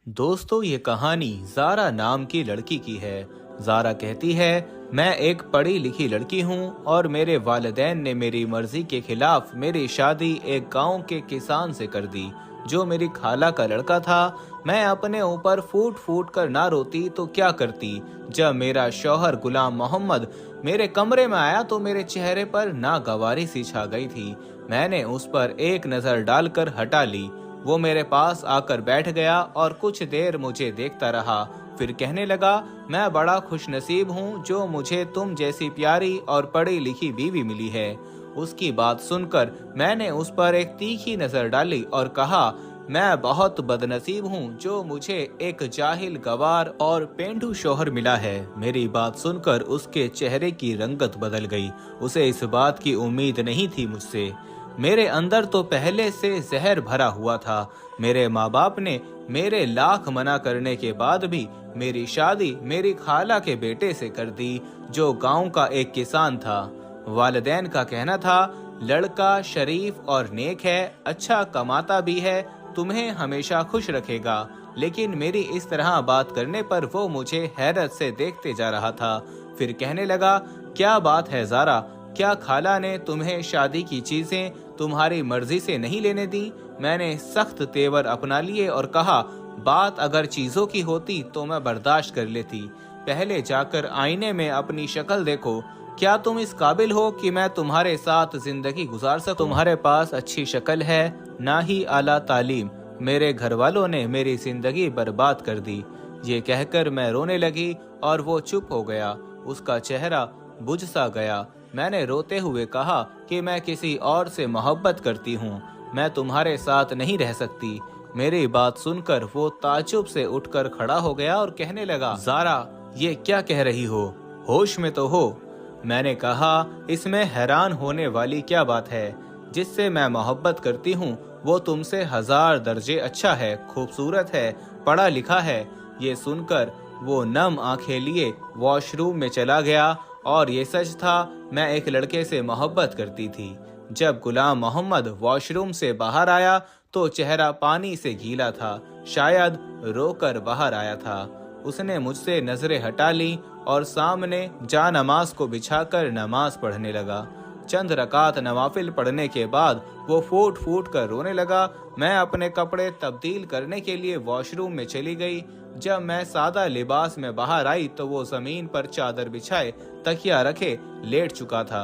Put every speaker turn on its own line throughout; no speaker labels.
दोस्तों, ये कहानी ज़ारा नाम की लड़की की है। ज़ारा कहती है, मैं एक पढ़ी लिखी लड़की हूँ और मेरे वालिदैन ने मेरी मर्जी के खिलाफ मेरी शादी एक गांव के किसान से कर दी, जो मेरी खाला का लड़का था। मैं अपने ऊपर फूट फूट कर ना रोती तो क्या करती। जब मेरा शौहर गुलाम मोहम्मद मेरे कमरे में आया तो मेरे चेहरे पर नागवारी सी छा गई थी। मैंने उस पर एक नज़र डालकर हटा ली। वो मेरे पास आकर बैठ गया और कुछ देर मुझे देखता रहा। फिर कहने लगा, मैं बड़ा खुशनसीब हूँ जो मुझे तुम जैसी प्यारी और पढ़ी लिखी बीवी मिली है। उसकी बात सुनकर मैंने उस पर एक तीखी नजर डाली और कहा, मैं बहुत बदनसीब हूँ जो मुझे एक जाहिल गवार और पेंडू शौहर मिला है। मेरी बात सुनकर उसके चेहरे की रंगत बदल गई। उसे इस बात की उम्मीद नहीं थी मुझसे। मेरे अंदर तो पहले से जहर भरा हुआ था। मेरे माँ बाप ने मेरे लाख मना करने के बाद भी मेरी शादी मेरी खाला के बेटे से कर दी, जो गांव का एक किसान था। वालिदैन का कहना था, लड़का शरीफ और नेक है, अच्छा कमाता भी है, तुम्हें हमेशा खुश रखेगा। लेकिन मेरी इस तरह बात करने पर वो मुझे हैरत से देखते जा रहा था। फिर कहने लगा, क्या बात है ज़ारा, क्या खाला ने तुम्हें शादी की चीजें तुम्हारी मर्जी से नहीं लेने दी? मैंने सख्त तेवर अपना लिए और कहा, बात अगर चीजों की होती तो मैं बर्दाश्त कर लेती। पहले जाकर आईने में अपनी शक्ल देखो। क्या तुम इस काबिल हो कि मैं तुम्हारे साथ जिंदगी गुजार सकूं? तुम्हारे पास अच्छी शक्ल है, ना ही आला तालीम। मेरे घर वालों ने मेरी जिंदगी बर्बाद कर दी। ये कहकर मैं रोने लगी और वो चुप हो गया। उसका चेहरा बुझ सा गया। मैंने रोते हुए कहा कि मैं किसी और से मोहब्बत करती हूँ, मैं तुम्हारे साथ नहीं रह सकती। मेरी बात सुनकर वो ताज्जुब से उठकर खड़ा हो गया और कहने लगा, ज़ारा, ये क्या कह रही हो? होश में तो हो? मैंने कहा, इसमें हैरान होने वाली क्या बात है? जिससे मैं मोहब्बत करती हूँ वो तुमसे 1000 दर्जे अच्छा है, खूबसूरत है, पढ़ा लिखा है। ये सुनकर वो नम आंखें लिए वॉशरूम में चला गया। और ये सच था, मैं एक लड़के से मोहब्बत करती थी। जब गुलाम मोहम्मद वॉशरूम से बाहर आया तो चेहरा पानी से गीला था, शायद रोकर बाहर आया था। उसने मुझसे नजरें हटा ली और सामने जा नमाज को बिछाकर नमाज पढ़ने लगा। चंद रकात नवाफिल पढ़ने के बाद वो फूट फूट कर रोने लगा। मैं अपने कपड़े तब्दील करने के लिए वॉशरूम में चली गई। जब मैं सादा लिबास में बाहर आई तो वो जमीन पर चादर बिछाए तकिया रखे लेट चुका था।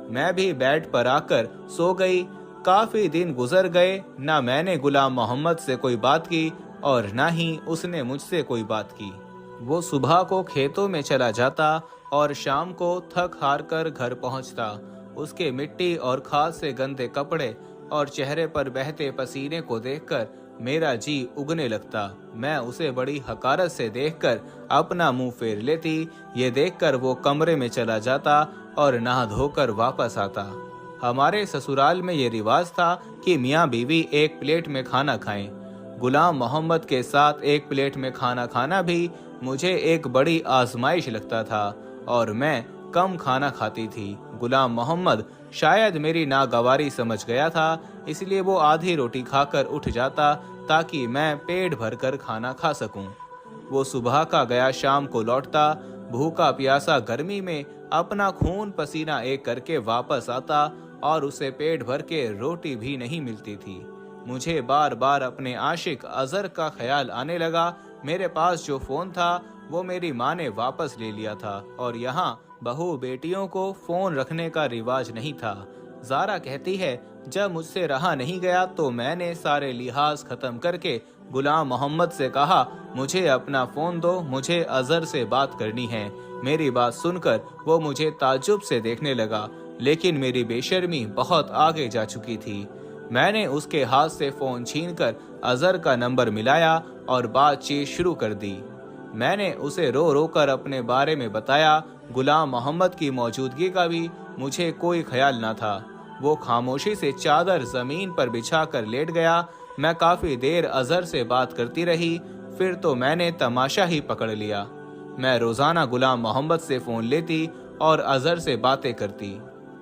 मैं भी बेड पर आकर सो गई। काफी दिन गुजर गए, ना मैंने गुलाम मोहम्मद से कोई बात की और ना ही उसने मुझसे कोई बात की। वो सुबह को खेतों में चला जाता और शाम को थक हार कर घर पहुंचता। उसके मिट्टी और खाद से गंदे कपड़े और चेहरे पर बहते पसीने को देखकर मेरा जी उगने लगता। मैं उसे बड़ी हकारत से देखकर अपना मुंह फेर लेती। ये देखकर वो कमरे में चला जाता और नहा धोकर वापस आता। हमारे ससुराल में ये रिवाज था कि मियाँ बीवी एक प्लेट में खाना खाएं। गुलाम मोहम्मद के साथ एक प्लेट में खाना खाना भी मुझे एक बड़ी आजमाइश लगता था और मैं कम खाना खाती थी। गुलाम मोहम्मद शायद मेरी नागवारी समझ गया था, इसलिए वो आधी रोटी खाकर उठ जाता ताकि मैं पेट भरकर खाना खा सकूं। वो सुबह का गया शाम को लौटता, भूखा प्यासा गर्मी में अपना खून पसीना एक करके वापस आता और उसे पेट भर के रोटी भी नहीं मिलती थी। मुझे बार बार अपने आशिक अजहर का ख्याल आने लगा। मेरे पास जो फोन था वो मेरी माँ ने वापस ले लिया था और यहाँ बहू बेटियों को फोन रखने का रिवाज नहीं था। ज़ारा कहती है, जब मुझसे रहा नहीं गया तो मैंने सारे लिहाज खत्म करके गुलाम मोहम्मद से कहा, मुझे अपना फोन दो, मुझे अजहर से बात करनी है। मेरी बात सुनकर वो मुझे ताज्जुब से देखने लगा, लेकिन मेरी बेशर्मी बहुत आगे जा चुकी थी। मैंने उसके हाथ से फोन छीनकर अजहर का नंबर मिलाया और बातचीत शुरू कर दी। मैंने उसे रो रो कर अपने बारे में बताया। गुलाम मोहम्मद की मौजूदगी का भी मुझे कोई ख्याल न था। वो खामोशी से चादर जमीन पर बिछाकर लेट गया। मैं काफी देर अजहर से बात करती रही, फिर तो मैंने तमाशा ही पकड़ लिया। मैं रोजाना गुलाम मोहम्मद से फोन लेती और अजहर से बातें करती।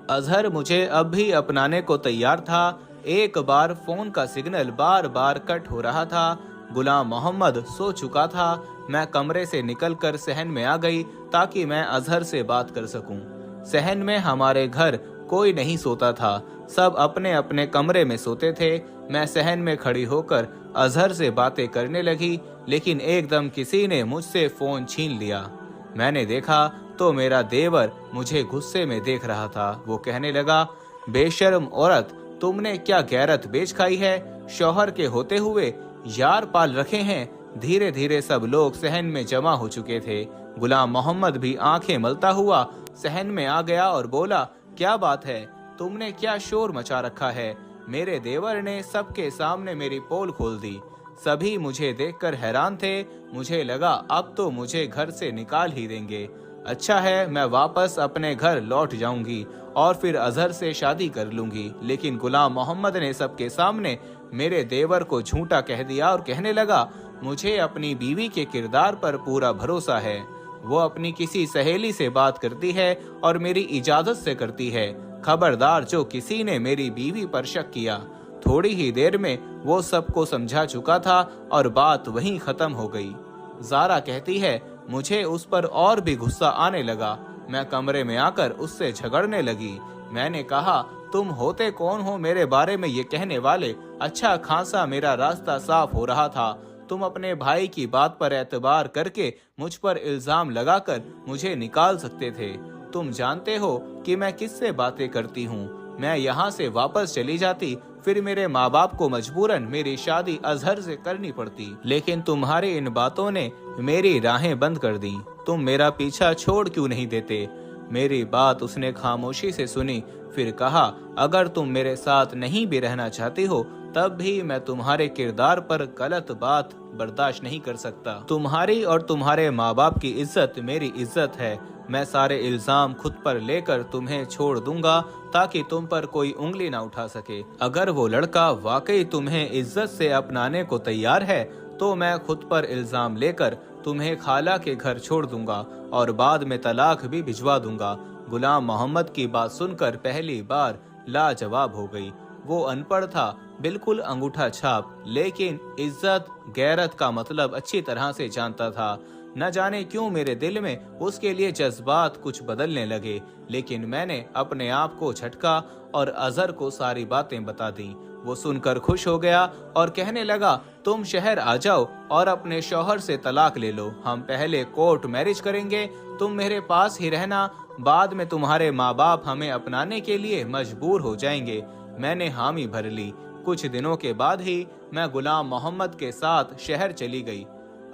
अजहर मुझे अब भी अपनाने को तैयार था। एक बार फोन का सिग्नल बार बार कट हो रहा था। गुलाम मोहम्मद सो चुका था। मैं कमरे से निकलकर सहन में आ गई ताकि मैं अजहर से बात कर सकूं। सहन में हमारे घर कोई नहीं सोता था, सब अपने अपने कमरे में सोते थे। मैं सहन में खड़ी होकर अजहर से बातें करने लगी, लेकिन एकदम किसी ने मुझसे फोन छीन लिया। मैंने देखा तो मेरा देवर मुझे गुस्से में देख रहा था। वो कहने लगा, बेशर्म औरत, तुमने क्या गैरत बेच खाई है? शौहर के होते हुए यार पाल रखे हैं। धीरे धीरे सब लोग सहन में जमा हो चुके थे। गुलाम मोहम्मद भी आंखें मलता हुआ सहन में आ गया और बोला, क्या बात है, तुमने क्या शोर मचा रखा है? मेरे देवर ने सबके सामने मेरी पोल खोल दी। सभी मुझे देखकर हैरान थे। मुझे लगा अब तो मुझे घर से निकाल ही देंगे। अच्छा है, मैं वापस अपने घर लौट जाऊंगी और फिर अजहर से शादी कर लूंगी। लेकिन गुलाम मोहम्मद ने सबके सामने मेरे देवर को झूठा कह दिया और कहने लगा, मुझे अपनी बीवी के किरदार पर पूरा भरोसा है। वो अपनी किसी सहेली से बात करती है और मेरी इजाजत से करती है। खबरदार, जो किसी ने मेरी बीवी पर शक किया। थोड़ी ही देर में वो सबको समझा चुका था और बात वहीं खत्म हो गई। ज़ारा कहती है, मुझे उस पर और भी गुस्सा आने लगा। मैं कमरे में आकर उससे झगड़ने लगी। मैंने कहा, तुम होते कौन हो मेरे बारे में ये कहने वाले? अच्छा खासा मेरा रास्ता साफ हो रहा था। तुम अपने भाई की बात पर एतबार करके मुझ पर इल्जाम लगाकर मुझे निकाल सकते थे। तुम जानते हो कि मैं किससे बातें करती हूँ। मैं यहाँ से वापस चली जाती, फिर मेरे माँ बाप को मजबूरन मेरी शादी अजहर से करनी पड़ती। लेकिन तुम्हारी इन बातों ने मेरी राहें बंद कर दी। तुम मेरा पीछा छोड़ क्यों नहीं देते? मेरी बात उसने खामोशी से सुनी, फिर कहा, अगर तुम मेरे साथ नहीं भी रहना चाहती हो तब भी मैं तुम्हारे किरदार पर गलत बात बर्दाश्त नहीं कर सकता। तुम्हारी और तुम्हारे माँ बाप की इज्जत मेरी इज्जत है। मैं सारे इल्जाम खुद पर लेकर तुम्हें छोड़ दूंगा ताकि तुम पर कोई उंगली ना उठा सके। अगर वो लड़का वाकई तुम्हें इज्जत से अपनाने को तैयार है तो मैं खुद पर इल्जाम लेकर तुम्हें खाला के घर छोड़ दूंगा और बाद में तलाक भी भिजवा दूंगा। गुलाम मोहम्मद की बात सुनकर पहली बार लाजवाब हो गई। वो अनपढ़ था, बिल्कुल अंगूठा छाप, लेकिन इज्जत गैरत का मतलब अच्छी तरह से जानता था। न जाने क्यों मेरे दिल में उसके लिए जज्बात कुछ बदलने लगे। लेकिन मैंने अपने आप को झटका और अजहर को सारी बातें बता दी। वो सुनकर खुश हो गया और कहने लगा, तुम शहर आ जाओ और अपने शौहर से तलाक ले लो। हम पहले कोर्ट मैरिज करेंगे, तुम मेरे पास ही रहना। बाद में तुम्हारे माँ बाप हमें अपनाने के लिए मजबूर हो जाएंगे। मैंने हामी भर ली। कुछ दिनों के बाद ही मैं गुलाम मोहम्मद के साथ शहर चली गई।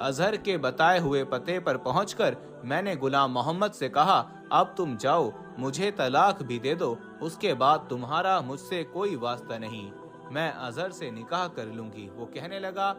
अजहर के बताए हुए पते पर पहुंचकर मैंने गुलाम मोहम्मद से कहा, अब तुम जाओ, मुझे तलाक भी दे दो, उसके बाद तुम्हारा मुझसे कोई वास्ता नहीं। मैं अजहर से निकाह कर लूंगी। वो कहने लगा,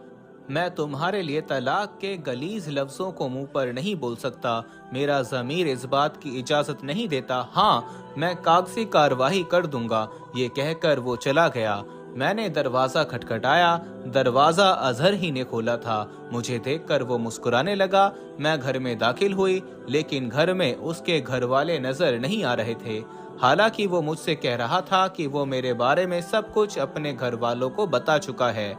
मैं तुम्हारे लिए तलाक के गलीज लफ्जों को मुंह पर नहीं बोल सकता। मेरा ज़मीर इस बात की इजाजत नहीं देता। हाँ, मैं कागजी कार्रवाई कर दूंगा। ये कहकर वो चला गया। मैंने दरवाजा खटखटाया। दरवाजा अजहर ही ने खोला था। मुझे देखकर वो मुस्कुराने लगा। मैं घर में दाखिल हुई, लेकिन घर में उसके घर वाले नजर नहीं आ रहे थे। हालांकि वो मुझसे कह रहा था कि वो मेरे बारे में सब कुछ अपने घर वालों को बता चुका है।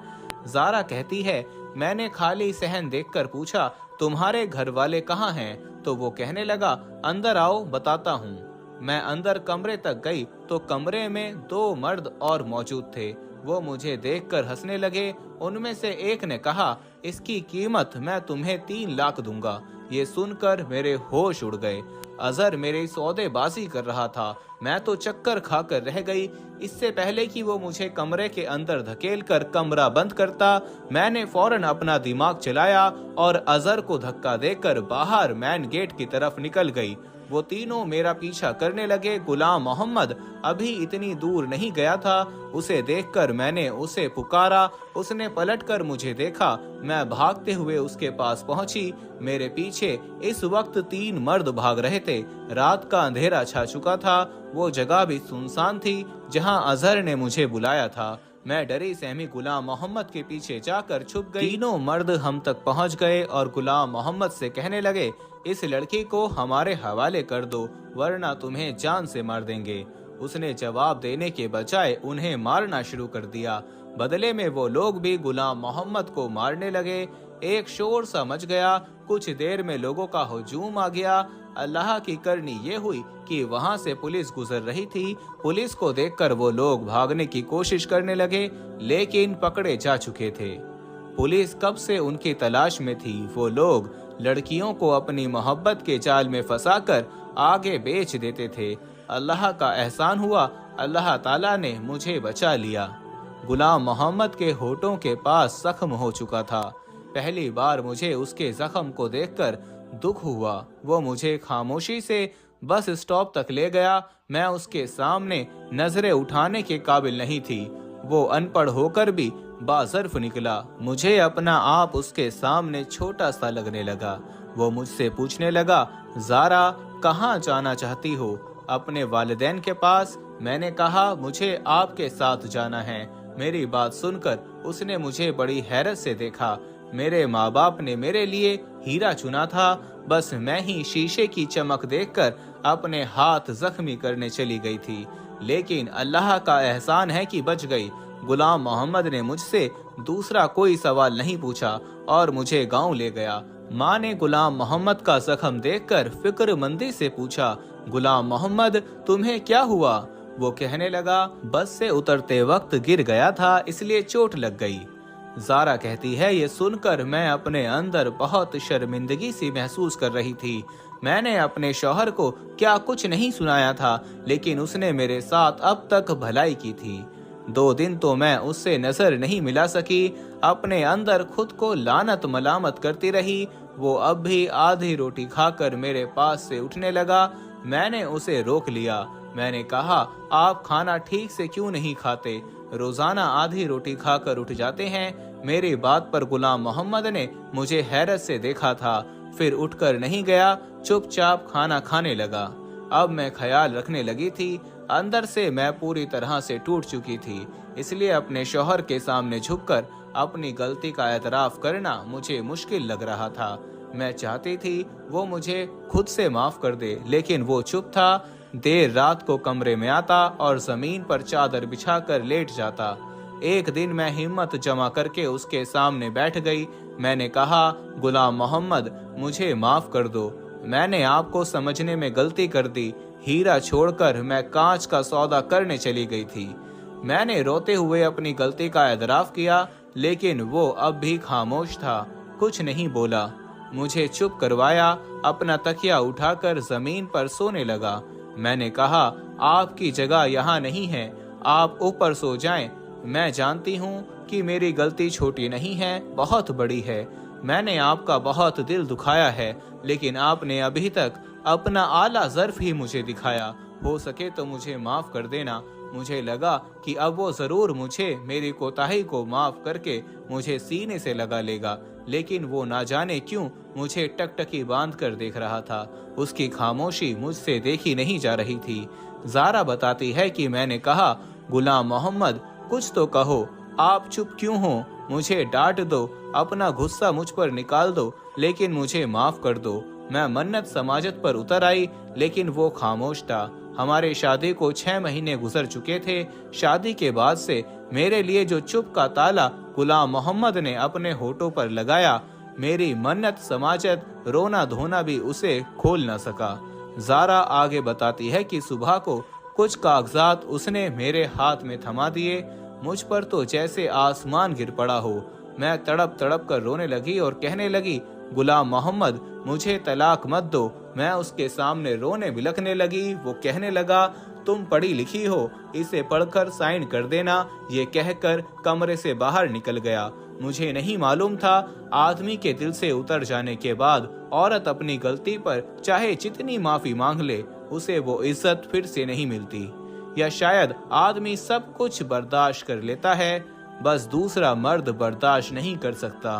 ज़ारा कहती है, मैंने खाली सहन देखकर पूछा, तुम्हारे घर वाले कहाँ हैं? तो वो कहने लगा, अंदर आओ, बताता हूँ। मैं अंदर कमरे तक गई तो कमरे में 2 मर्द और मौजूद थे। वो मुझे देखकर हंसने लगे। उनमें से एक ने कहा, इसकी कीमत मैं तुम्हें 3 लाख दूंगा। ये सुनकर मेरे होश उड़ गए। अजहर मेरी सौदेबाजी कर रहा था। मैं तो चक्कर खाकर रह गई। इससे पहले कि वो मुझे कमरे के अंदर धकेल कर कमरा बंद करता, मैंने फौरन अपना दिमाग चलाया और अजहर को धक्का देकर बाहर मेन गेट की तरफ निकल गई। वो तीनों मेरा पीछा करने लगे। गुलाम मोहम्मद अभी इतनी दूर नहीं गया था। उसे देखकर मैंने उसे पुकारा। उसने पलटकर मुझे देखा। मैं भागते हुए उसके पास पहुंची। मेरे पीछे इस वक्त 3 मर्द भाग रहे थे। रात का अंधेरा छा चुका था। वो जगह भी सुनसान थी जहां अजहर ने मुझे बुलाया था। मैं डरी सहमी गुलाम मोहम्मद के पीछे जाकर छुप गई। तीनों मर्द हम तक पहुंच गए और गुलाम मोहम्मद से कहने लगे, इस लड़की को हमारे हवाले कर दो, वरना तुम्हें जान से मार देंगे। उसने जवाब देने के बजाय उन्हें मारना शुरू कर दिया। बदले में वो लोग भी गुलाम मोहम्मद को मारने लगे। एक शोर सा मच गया। कुछ देर में लोगों का हुजूम आ गया। अल्लाह की करनी ये हुई कि वहां से पुलिस गुजर रही थी। पुलिस को देखकर वो लोग भागने की कोशिश करने लगे, लेकिन पकड़े जा चुके थे। पुलिस कब से उनकी तलाश में थी। वो लोग लड़कियों को अपनी मोहब्बत के जाल में फंसाकर आगे बेच देते थे। अल्लाह का एहसान हुआ, अल्लाह ताला ने मुझे बचा लिया। गुलाम मोहम्मद के होठों के पास जख्म हो चुका था। पहली बार मुझे उसके जख्म को देखकर दुख हुआ। वो मुझे खामोशी से बस स्टॉप तक ले गया। मैं उसके सामने नजरें उठाने के काबिल नहीं थी। वो अनपढ़ होकर भी बाज़र्फ निकला। मुझे अपना आप उसके सामने छोटा सा लगने लगा। वो मुझसे पूछने लगा, ज़ारा कहाँ जाना चाहती हो? अपने वालिदैन के पास। मैंने कहा, मुझे आपके साथ जाना है। मेरी बात सुनकर उसने मुझे बड़ी हैरत से देखा। मेरे माँ बाप ने मेरे लिए हीरा चुना था, बस मैं ही शीशे की चमक देखकर अपने हाथ जख्मी करने चली गई थी। लेकिन अल्लाह का एहसान है कि बच गई। गुलाम मोहम्मद ने मुझसे दूसरा कोई सवाल नहीं पूछा और मुझे गांव ले गया। माँ ने गुलाम मोहम्मद का जख्म देखकर फिक्रमंदी से पूछा, गुलाम मोहम्मद तुम्हें क्या हुआ? वो कहने लगा, बस से उतरते वक्त गिर गया था, इसलिए चोट लग गई। ज़ारा कहती है, ये सुनकर मैं अपने अंदर बहुत शर्मिंदगी सी महसूस कर रही थी। मैंने अपने शौहर को क्या कुछ नहीं सुनाया था, लेकिन उसने मेरे साथ अब तक भलाई की थी। 2 दिन तो मैं उससे नजर नहीं मिला सकी। अपने अंदर खुद को लानत मलामत करती रही। वो अब भी आधी रोटी खाकर मेरे पास से उठने लगा। मैंने उसे रोक लिया। मैंने कहा, आप खाना ठीक से क्यों नहीं खाते? रोजाना आधी रोटी खाकर उठ जाते हैं। मेरी बात पर गुलाम मोहम्मद ने मुझे हैरत से देखा था, फिर उठकर नहीं गया, चुपचाप खाना खाने लगा। अब मैं ख्याल रखने लगी थी। अंदर से मैं पूरी तरह से टूट चुकी थी, इसलिए अपने शौहर के सामने झुककर अपनी गलती का एतराफ करना मुझे मुश्किल लग रहा था। मैं चाहती थी वो मुझे खुद से माफ कर दे, लेकिन वो चुप था। देर रात को कमरे में आता और जमीन पर चादर बिछाकर लेट जाता। एक दिन मैं हिम्मत जमा करके उसके सामने बैठ गई। मैंने कहा, गुलाम मोहम्मद मुझे माफ कर दो, मैंने आपको समझने में गलती कर दी। हीरा छोड़कर मैं कांच का सौदा करने चली गई थी। मैंने रोते हुए अपनी गलती का एतराफ किया, लेकिन वो अब भी खामोश था, कुछ नहीं बोला। मुझे चुप करवाया। अपना तकिया उठाकर जमीन पर सोने लगा। मैंने कहा, आपकी जगह यहाँ नहीं है, आप ऊपर सो जाएं। मैं जानती हूँ कि मेरी गलती छोटी नहीं है, बहुत बड़ी है। मैंने आपका बहुत दिल दुखाया है, लेकिन आपने अभी तक अपना आला ज़र्फ ही मुझे दिखाया। हो सके तो मुझे माफ कर देना। मुझे लगा कि अब वो जरूर मुझे मेरी कोताही को माफ करके मुझे सीने से लगा लेगा, लेकिन वो ना जाने क्यों मुझे टकटकी बांध कर देख रहा था। उसकी खामोशी मुझसे देखी नहीं जा रही थी। ज़ारा बताती है कि मैंने कहा, गुलाम मोहम्मद कुछ तो कहो, आप चुप क्यों हो? मुझे डांट दो, अपना गुस्सा मुझ पर निकाल दो, लेकिन मुझे माफ कर दो। मैं मन्नत समाजत पर उतर आई, लेकिन वो खामोश था। हमारे शादी को 6 महीने गुजर चुके थे। शादी के बाद से मेरे लिए जो चुप का ताला गुलाम मोहम्मद ने अपने होठों पर लगाया, मेरी मन्नत समाजत रोना धोना भी उसे खोल न सका। ज़ारा आगे बताती है कि सुबह को कुछ कागजात उसने मेरे हाथ में थमा दिए। मुझ पर तो जैसे आसमान गिर पड़ा हो। मैं तड़प तड़प कर रोने लगी और कहने लगी, गुलाम मोहम्मद मुझे तलाक मत दो। मैं उसके सामने रोने बिलखने लगी। वो कहने लगा, तुम पढ़ी लिखी हो, इसे पढ़कर साइन कर देना। ये कहकर कमरे से बाहर निकल गया। मुझे नहीं मालूम था, आदमी के दिल से उतर जाने के बाद औरत अपनी गलती पर चाहे जितनी माफी मांग ले, उसे वो इज्जत फिर से नहीं मिलती। या शायद आदमी सब कुछ बर्दाश्त कर लेता है, बस दूसरा मर्द बर्दाश्त नहीं कर सकता।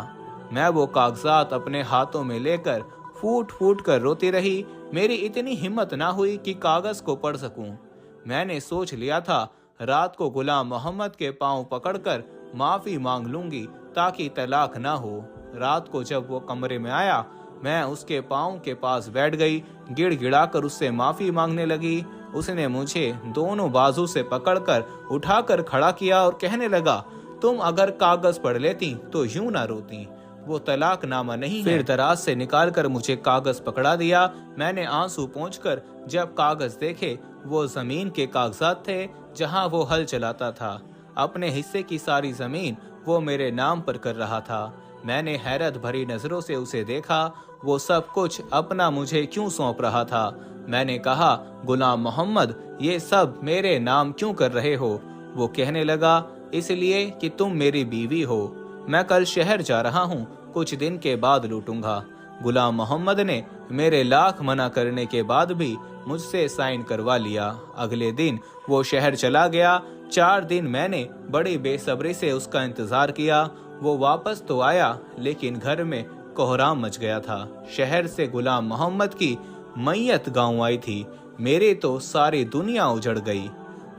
मैं वो कागजात अपने हाथों में लेकर फूट फूट कर रोती रही। मेरी इतनी हिम्मत ना हुई कि कागज को पढ़ सकूं। मैंने सोच लिया था, रात को गुलाम मोहम्मद के पांव पकड़कर माफी मांग लूंगी ताकि तलाक ना हो। रात को जब वो कमरे में आया, मैं उसके पांव के पास बैठ गई। गिड़गिड़ाकर उससे माफी मांगने लगी। उसने मुझे दोनों बाजू से पकड़कर उठाकर खड़ा किया और कहने लगा, तुम अगर कागज पढ़ लेती तो यूं ना रोती, वो तलाक नामा नहीं। फिर दराज से निकाल कर मुझे कागज पकड़ा दिया। मैंने आंसू पोंछकर जब कागज देखे, वो जमीन के कागजात थे जहां वो हल चलाता था। अपने हिस्से की सारी जमीन वो मेरे नाम पर कर रहा था। मैंने हैरत भरी नजरों से उसे देखा। वो सब कुछ अपना मुझे क्यों सौंप रहा था? मैंने कहा, गुलाम मोहम्मद, ये सब मेरे नाम क्यों कर रहे हो? वो कहने लगा, इसलिए कि तुम मेरी बीवी हो। मैं कल शहर जा रहा हूँ, कुछ दिन के बाद लौटूंगा। गुलाम मोहम्मद ने मेरे लाख मना करने के बाद भी मुझसे साइन करवा लिया। अगले दिन वो शहर चला गया। 4 दिन मैंने बड़ी बेसब्री से उसका इंतजार किया। वो वापस तो आया, लेकिन घर में कोहराम मच गया था। शहर से गुलाम मोहम्मद की मैयत गांव आई थी। मेरी तो सारी दुनिया उजड़ गई।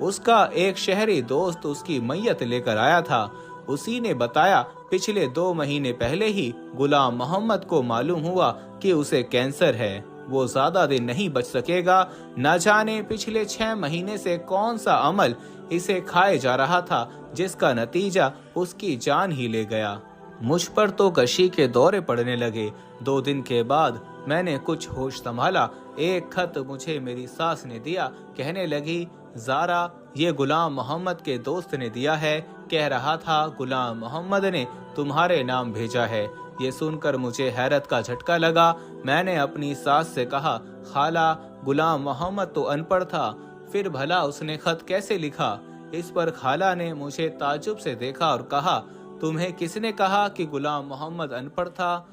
उसका एक शहरी दोस्त उसकी मैयत लेकर आया था। उसी ने बताया, पिछले 2 महीने पहले ही गुलाम मोहम्मद को मालूम हुआ कि उसे कैंसर है। वो ज्यादा दिन नहीं बच सकेगा। न जाने पिछले 6 महीने से कौन सा अमल इसे खाए जा रहा था, जिसका नतीजा उसकी जान ही ले गया। मुझ पर तो गशी के दौरे पड़ने लगे। 2 दिन के बाद मैंने कुछ होश संभाला। एक खत मुझे मेरी सास ने दिया। कहने लगी, ज़ारा, ये गुलाम मोहम्मद के दोस्त ने दिया है। कह रहा था गुलाम मोहम्मद ने तुम्हारे नाम भेजा है। ये सुनकर मुझे हैरत का झटका लगा। मैंने अपनी सास से कहा, खाला, गुलाम मोहम्मद तो अनपढ़ था, फिर भला उसने खत कैसे लिखा? इस पर खाला ने मुझे ताज्जुब से देखा और कहा, तुम्हें किसने कहा कि गुलाम मोहम्मद अनपढ़ था?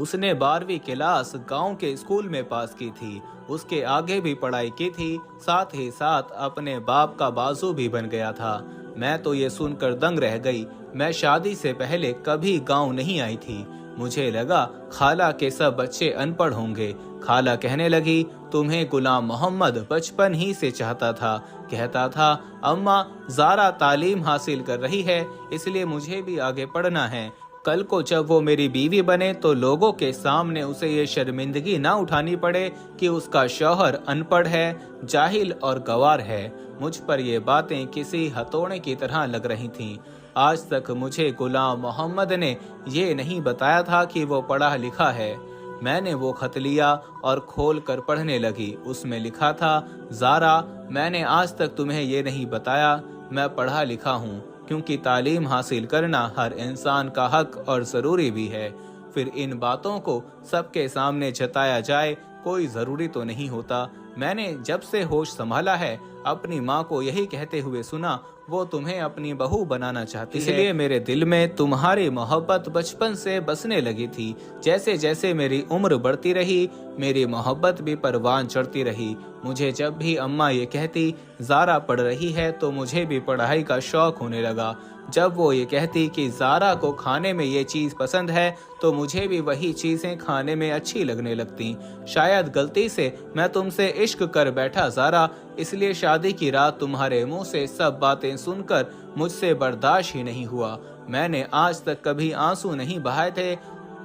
उसने 12वीं क्लास गांव के स्कूल में पास की थी। उसके आगे भी पढ़ाई की थी, साथ ही साथ अपने बाप का बाजू भी बन गया था। मैं तो ये सुनकर दंग रह गई। मैं शादी से पहले कभी गांव नहीं आई थी। मुझे लगा खाला के सब बच्चे अनपढ़ होंगे। खाला कहने लगी, तुम्हें गुलाम मोहम्मद बचपन ही से चाहता था। कहता था, अम्मा, ज़ारा तालीम हासिल कर रही है, इसलिए मुझे भी आगे पढ़ना है। कल को जब वो मेरी बीवी बने तो लोगों के सामने उसे ये शर्मिंदगी ना उठानी पड़े कि उसका शौहर अनपढ़ है, जाहिल और गवार है। मुझ पर ये बातें किसी हथौड़े की तरह लग रही थीं। आज तक मुझे गुलाम मोहम्मद ने ये नहीं बताया था कि वो पढ़ा लिखा है। मैंने वो खत लिया और खोल कर पढ़ने लगी। उसमें लिखा था, ज़ारा, मैंने आज तक तुम्हें ये नहीं बताया, मैं पढ़ा लिखा हूँ, क्योंकि तालीम हासिल करना हर इंसान का हक और ज़रूरी भी है। फिर इन बातों को सबके सामने जताया जाए कोई ज़रूरी तो नहीं होता। मैंने जब से होश संभाला है अपनी माँ को यही कहते हुए सुना, वो तुम्हें अपनी बहू बनाना चाहती है, इसलिए मेरे दिल में तुम्हारी मोहब्बत बचपन से बसने लगी थी। जैसे जैसे मेरी उम्र बढ़ती रही, मेरी मोहब्बत भी परवान चढ़ती रही। मुझे जब भी अम्मा ये कहती ज़ारा पढ़ रही है तो मुझे भी पढ़ाई का शौक होने लगा। जब वो ये कहती कि ज़ारा को खाने में ये चीज़ पसंद है तो मुझे भी वही चीज़ें खाने में अच्छी लगने लगती। शायद गलती से मैं तुमसे इश्क कर बैठा ज़ारा, इसलिए शादी की रात तुम्हारे मुंह से सब बातें सुनकर मुझसे बर्दाश्त ही नहीं हुआ। मैंने आज तक कभी आंसू नहीं बहाए थे।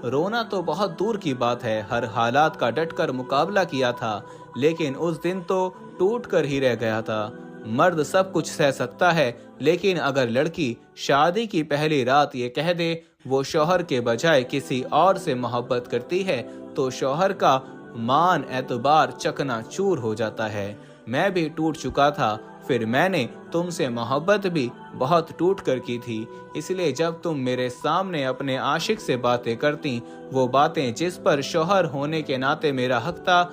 रोना तो बहुत दूर की बात है, हर हालात का डटकर मुकाबला किया था, लेकिन उस दिन तो टूट कर ही रह गया था। मर्द सब कुछ सह सकता है, लेकिन अगर लड़की शादी की पहली रात ये कह दे वो शौहर के बजाय किसी और से मोहब्बत करती है, तो शौहर का मान एतबार चकनाचूर हो जाता है। मैं भी टूट चुका था। फिर मैंने तुमसे मोहब्बत भी बहुत टूट कर की थी, इसलिए जब तुम मेरे सामने अपने आशिक से बातें करती, वो बातें जिस पर शौहर होने के नाते मेरा हक था,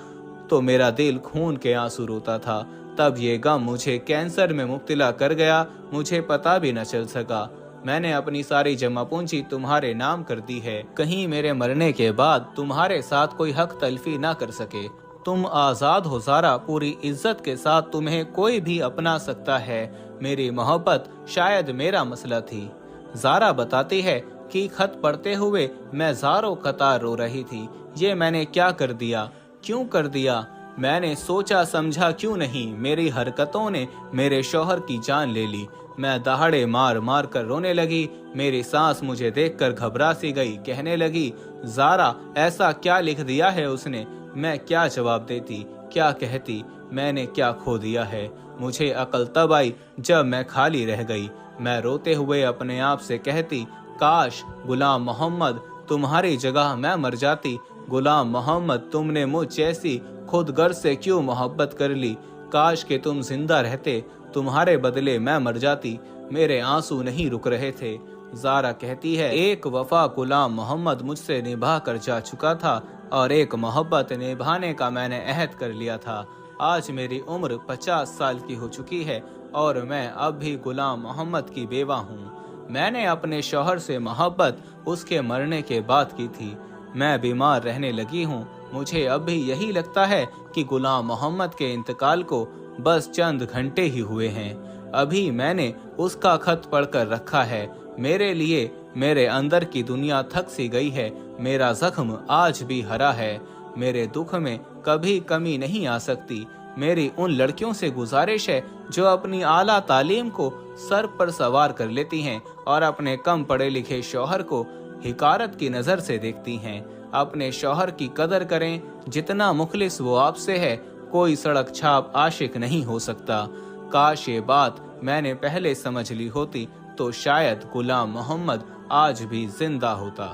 तो मेरा दिल खून के आंसू रोता था। तब ये गम मुझे कैंसर में मुब्तला कर गया, मुझे पता भी न चल सका। मैंने अपनी सारी जमा पूंजी तुम्हारे नाम कर दी है, कहीं मेरे मरने के बाद तुम्हारे साथ कोई हक तलफी ना कर सके। तुम आज़ाद हो ज़ारा, पूरी इज्जत के साथ तुम्हें कोई भी अपना सकता है। मेरी मोहब्बत शायद मेरा मसला थी। ज़ारा बताती है कि खत पढ़ते हुए मैं ज़ारों कतार रो रही थी। ये मैंने क्या कर दिया, क्यों कर दिया? मैंने सोचा समझा क्यों नहीं? मेरी हरकतों ने मेरे शौहर की जान ले ली। मैं दहाड़े मार मार कर रोने लगी। मेरी सास मुझे देखकर घबरा सी गई। कहने लगी, ज़ारा, ऐसा क्या लिख दिया है उसने? मैं क्या जवाब देती, क्या कहती? मैंने क्या खो दिया है? मुझे अकल तब आई जब मैं खाली रह गई। मैं रोते हुए अपने आप से कहती, काश गुलाम मोहम्मद तुम्हारी जगह मैं मर जाती। गुलाम मोहम्मद तुमने मुझ जैसी खुद गर्ज से क्यों मोहब्बत कर ली। काश के तुम जिंदा रहते, तुम्हारे बदले मैं मर जाती। मेरे आंसू नहीं रुक रहे थे। ज़ारा कहती है, एक वफा गुलाम मोहम्मद मुझसे निभा कर जा चुका था और एक मोहब्बत निभाने का मैंने अहद कर लिया था। आज मेरी उम्र 50 साल की हो चुकी है और मैं अब भी गुलाम मोहम्मद की बेवा हूँ। मैंने अपने शौहर से मोहब्बत उसके मरने के बाद की थी। मैं बीमार रहने लगी हूँ। मुझे अब भी यही लगता है कि गुलाम मोहम्मद के इंतकाल को बस चंद घंटे ही हुए हैं। अभी मैंने उसका खत पढ़कर रखा है। मेरे लिए मेरे अंदर की दुनिया थक सी गई है। मेरा जख्म आज भी हरा है। मेरे दुख में कभी कमी नहीं आ सकती। मेरी उन लड़कियों से गुजारिश है जो अपनी आला तालीम को सर पर सवार कर लेती हैं और अपने कम पढ़े लिखे शौहर को हिकारत की नज़र से देखती हैं। अपने शौहर की कदर करें। जितना मुखलिस वो आपसे है, कोई सड़क छाप आशिक नहीं हो सकता। काश ये बात मैंने पहले समझ ली होती तो शायद गुलाम मोहम्मद आज भी जिंदा होता।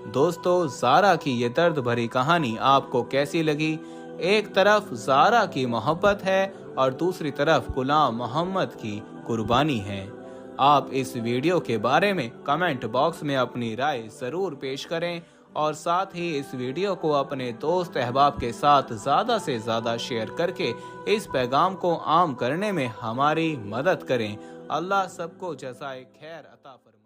दोस्तों, ज़ारा की ये दर्द भरी कहानी आपको कैसी लगी? एक तरफ ज़ारा की मोहब्बत है और दूसरी तरफ गुलाम मोहम्मद की कुर्बानी है। आप इस वीडियो के बारे में कमेंट बॉक्स में अपनी राय ज़रूर पेश करें और साथ ही इस वीडियो को अपने दोस्त अहबाब के साथ ज़्यादा से ज़्यादा शेयर करके इस पैगाम को आम करने में हमारी मदद करें। अल्लाह सबको जज़ाए खैर अता फरमाए।